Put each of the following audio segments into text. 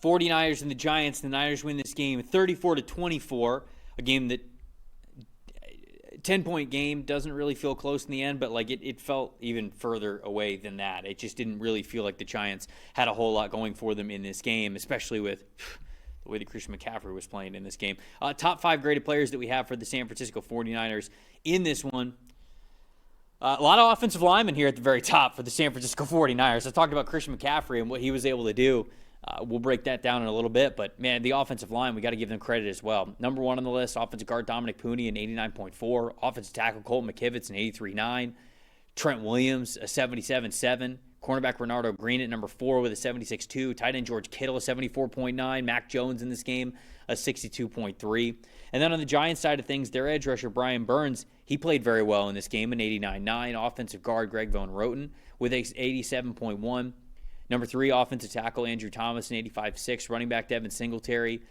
49ers and the Giants. The Niners win this game 34-24, a game that 10-point game, doesn't really feel close in the end, but like it felt even further away than that. It just didn't really feel like the Giants had a whole lot going for them in this game, especially with the way that Christian McCaffrey was playing in this game. Top 5 graded players that we have for the San Francisco 49ers in this one. A lot of offensive linemen here at the very top for the San Francisco 49ers. I talked about Christian McCaffrey and what he was able to do. We'll break that down in a little bit, but man, the offensive line, we got to give them credit as well. Number 1 on the list, offensive guard Dominic Pooney, an 89.4. Offensive tackle Colton McKivitz, an 83.9. Trent Williams, a 77.7. Cornerback Renardo Green at number 4 with a 76.2. Tight end George Kittle, a 74.9. Mac Jones in this game, a 62.3. And then on the Giants side of things, their edge rusher Brian Burns, he played very well in this game, an 89.9. Offensive guard Greg Von Roten with a 87.1. Number 3, offensive tackle Andrew Thomas, an 85.6. Running back Devin Singletary,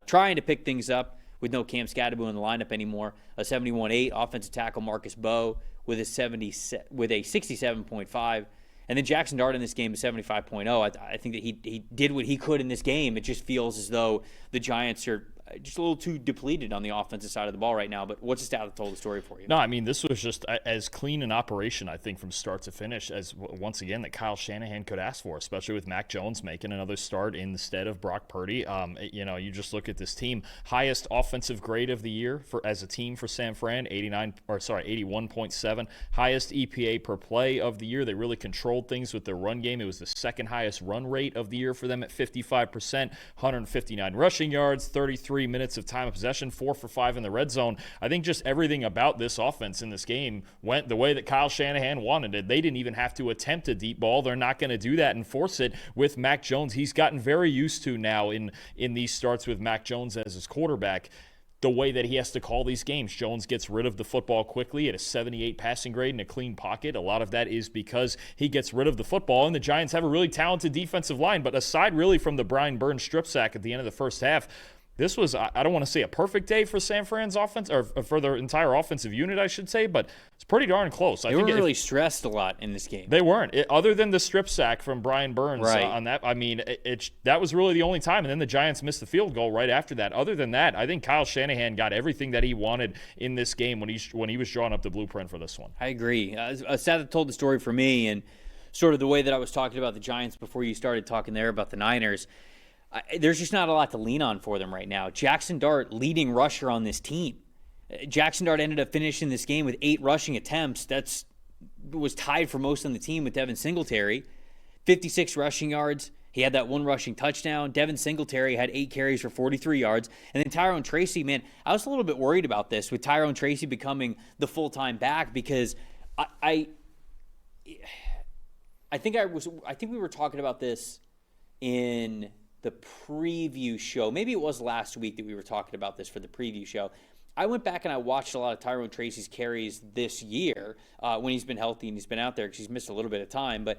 trying to pick things up with no Cam Scadaboo in the lineup anymore, a 71.8. Offensive tackle Marcus Bowe with a 67.5. And then Jackson Dart in this game is 75.0. I think that he did what he could in this game. It just feels as though the Giants are just a little too depleted on the offensive side of the ball right now. But what's the stat that told the story for you? No, I mean, this was just as clean an operation, I think, from start to finish as, once again, that Kyle Shanahan could ask for, especially with Mac Jones making another start instead of Brock Purdy. You just look at this team. Highest offensive grade of the year as a team for San Fran, 81.7. Highest EPA per play of the year. They really controlled things with their run game. It was the second highest run rate of the year for them at 55%, 159 rushing yards, 33 minutes of time of possession, 4 for 5 in the red zone. I think just everything about this offense in this game went the way that Kyle Shanahan wanted it. They didn't even have to attempt a deep ball. They're not going to do that and force it with Mac Jones. He's gotten very used to now in these starts with Mac Jones as his quarterback, the way that he has to call these games. Jones gets rid of the football quickly at a 78 passing grade in a clean pocket. A lot of that is because he gets rid of the football, and the Giants have a really talented defensive line. But aside really from the Brian Burns strip sack at the end of the first half, this was, I don't want to say a perfect day for San Fran's offense, or for their entire offensive unit, I should say, but it's pretty darn close. They weren't really stressed a lot in this game. They weren't. Other than the strip sack from Brian Burns on that, I mean, that was really the only time, and then the Giants missed the field goal right after that. Other than that, I think Kyle Shanahan got everything that he wanted in this game when he was drawing up the blueprint for this one. I agree. A stat that told the story for me, and sort of the way that I was talking about the Giants before you started talking there about the Niners, there's just not a lot to lean on for them right now. Jackson Dart, leading rusher on this team. Jackson Dart ended up finishing this game with 8 rushing attempts. Was tied for most on the team with Devin Singletary. 56 rushing yards. He had that 1 rushing touchdown. Devin Singletary had 8 carries for 43 yards. And then Tyrone Tracy, man, I was a little bit worried about this with Tyrone Tracy becoming the full-time back, because I think we were talking about this in the preview show. Maybe it was last week that we were talking about this for the preview show. I went back and I watched a lot of Tyrone Tracy's carries this year when he's been healthy and he's been out there, because he's missed a little bit of time. But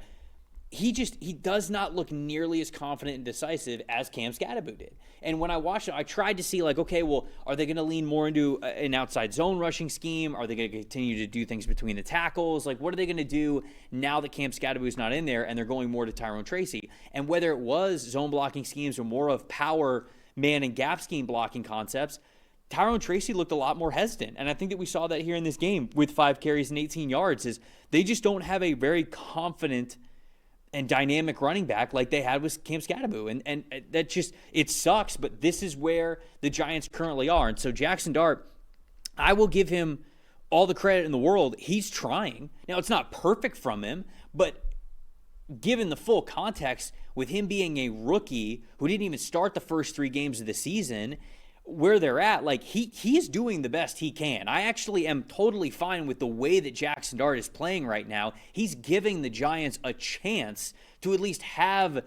he does not look nearly as confident and decisive as Cam Scadaboo did. And when I watched it, I tried to see, like, okay, well, are they going to lean more into an outside zone rushing scheme? Are they going to continue to do things between the tackles? Like, what are they going to do now that Cam Scadaboo's not in there and they're going more to Tyrone Tracy? And whether it was zone blocking schemes or more of power man and gap scheme blocking concepts, Tyrone Tracy looked a lot more hesitant. And I think that we saw that here in this game with 5 carries and 18 yards. Is they just don't have a very confident and dynamic running back like they had with Cam Scadaboo. And that just, it sucks, but this is where the Giants currently are. And so Jackson Dart, I will give him all the credit in the world. He's trying. Now, it's not perfect from him, but given the full context, with him being a rookie who didn't even start the first 3 games of the season, where they're at, like, he's doing the best he can. I actually am totally fine with the way that Jackson Dart is playing right now. He's giving the Giants a chance to at least have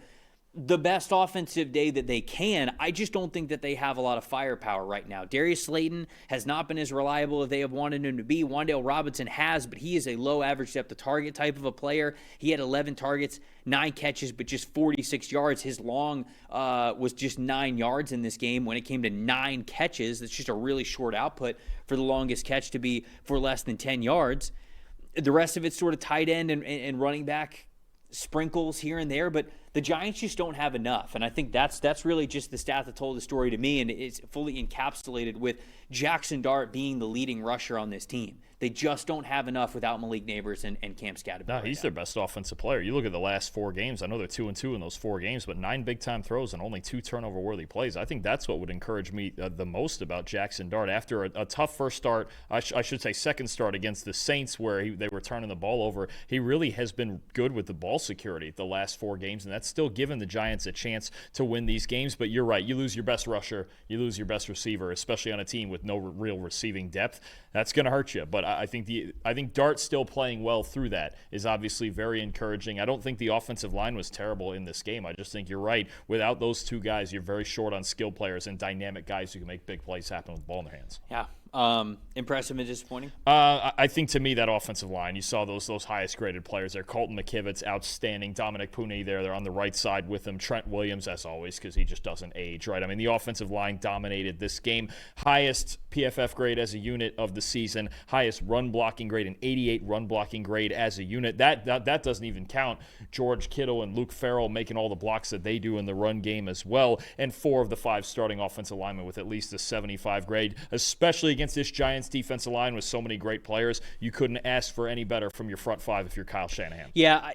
the best offensive day that they can. I just don't think that they have a lot of firepower right now. Darius Slayton has not been as reliable as they have wanted him to be. Wan'Dale Robinson has, but he is a low average depth of target type of a player. He had 11 targets, 9 catches, but just 46 yards. His long was just 9 yards in this game when it came to 9 catches. That's just a really short output for the longest catch to be for less than 10 yards. The rest of it's sort of tight end and running back sprinkles here and there, but the Giants just don't have enough. And I think that's really just the stat that told the story to me, and it's fully encapsulated with Jackson Dart being the leading rusher on this team. They just don't have enough without Malik Neighbors and Cam Scatterby. No, he's their best offensive player. You look at the last 4 games. I know they're 2-2 in those 4 games, but 9 big-time throws and only 2 turnover-worthy plays. I think that's what would encourage me the most about Jackson Dart. After a tough first start, I should say second start against the Saints where they were turning the ball over, he really has been good with the ball security the last 4 games, and that's still given the Giants a chance to win these games. But you're right. You lose your best rusher, you lose your best receiver, especially on a team with no real receiving depth. That's going to hurt you. But I think Dart still playing well through that is obviously very encouraging. I don't think the offensive line was terrible in this game. I just think you're right. Without those 2 guys, you're very short on skilled players and dynamic guys who can make big plays happen with the ball in their hands. Yeah. Impressive and disappointing? I think to me that offensive line, you saw those highest graded players there. Colton McKivitz, outstanding. Dominic Pune there. They're on the right side with him. Trent Williams, as always, because he just doesn't age, right? I mean, the offensive line dominated this game. Highest PFF grade as a unit of the season. Highest run blocking grade, an 88 run blocking grade as a unit. That doesn't even count George Kittle and Luke Farrell making all the blocks that they do in the run game as well. And 4 of the 5 starting offensive linemen with at least a 75 grade, especially against this Giants defensive line with so many great players. You couldn't ask for any better from your front 5 if you're Kyle Shanahan. Yeah,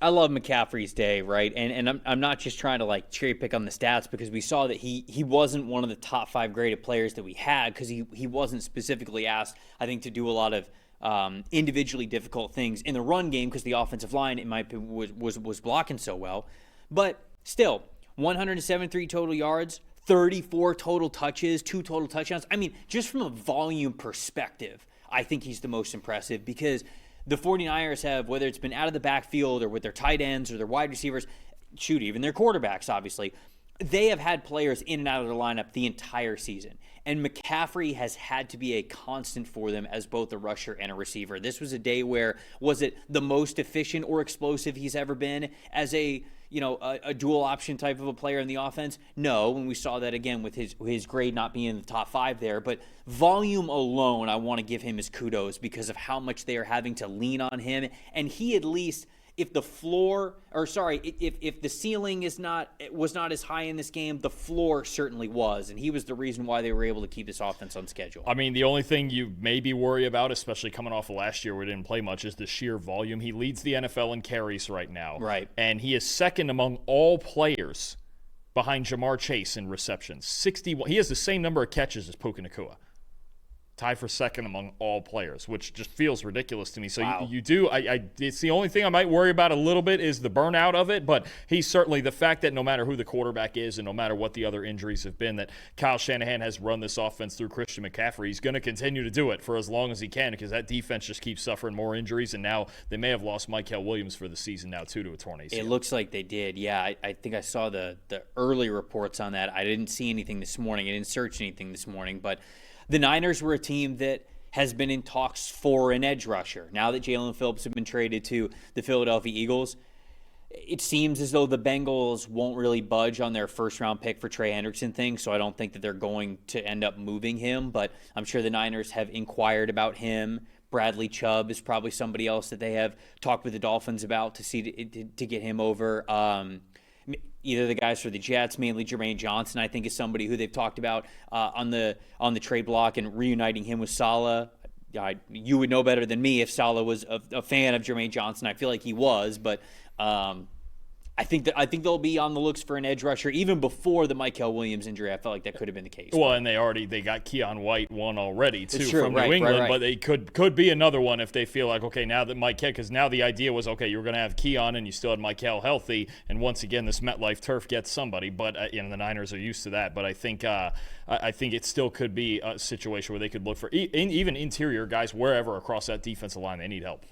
I love McCaffrey's day, right? And I'm not just trying to like cherry pick on the stats, because we saw that he wasn't one of the top 5 graded players that we had, because he wasn't specifically asked, I think, to do a lot of individually difficult things in the run game, because the offensive line, in my opinion, was blocking so well. But still, 173 total yards, 34 total touches, 2 total touchdowns. I mean, just from a volume perspective, I think he's the most impressive, because the 49ers have, whether it's been out of the backfield or with their tight ends or their wide receivers, even their quarterbacks, obviously, they have had players in and out of their lineup the entire season. And McCaffrey has had to be a constant for them as both a rusher and a receiver. This was a day where, was it the most efficient or explosive he's ever been as a dual option type of a player in the offense? No, and we saw that again with his grade not being in the top 5 there. But volume alone, I want to give him his kudos because of how much they are having to lean on him. And he, at least, if the ceiling was not as high in this game, the floor certainly was, and he was the reason why they were able to keep this offense on schedule. I mean, the only thing you maybe worry about, especially coming off of last year where he didn't play much, is the sheer volume. He leads the NFL in carries right now. Right. And he is second among all players behind Jamar Chase in receptions. 61. He has the same number of catches as Puka Nacua. Tied for second among all players, which just feels ridiculous to me. So wow. you do. It's the only thing I might worry about a little bit is the burnout of it. But he's certainly, the fact that no matter who the quarterback is and no matter what the other injuries have been, that Kyle Shanahan has run this offense through Christian McCaffrey. He's going to continue to do it for as long as he can, because that defense just keeps suffering more injuries. And now they may have lost Mykel Williams for the season now too, to a torn ACL. It looks like they did. Yeah, I think I saw the early reports on that. I didn't see anything this morning. I didn't search anything this morning. But the Niners were a team that has been in talks for an edge rusher. Now that Jalen Phillips has been traded to the Philadelphia Eagles, it seems as though the Bengals won't really budge on their first-round pick for Trey Hendrickson thing, so I don't think that they're going to end up moving him, but I'm sure the Niners have inquired about him. Bradley Chubb is probably somebody else that they have talked with the Dolphins about to get him over. Either the guys for the Jets, mainly Jermaine Johnson, I think, is somebody who they've talked about on the trade block and reuniting him with Saleh. You would know better than me if Saleh was a fan of Jermaine Johnson. I feel like he was, but I think they'll be on the looks for an edge rusher even before the Mykel Williams injury. I felt like that could have been the case. Well, and they got Keon White one already too true, from right, New England, right. But they could be another one if they feel like, okay, now that Mykel, because now the idea was, okay, you were going to have Keon and you still had Mykel healthy, and once again this MetLife turf gets somebody, but the Niners are used to that. But I think it still could be a situation where they could look for even interior guys wherever across that defensive line. They need help.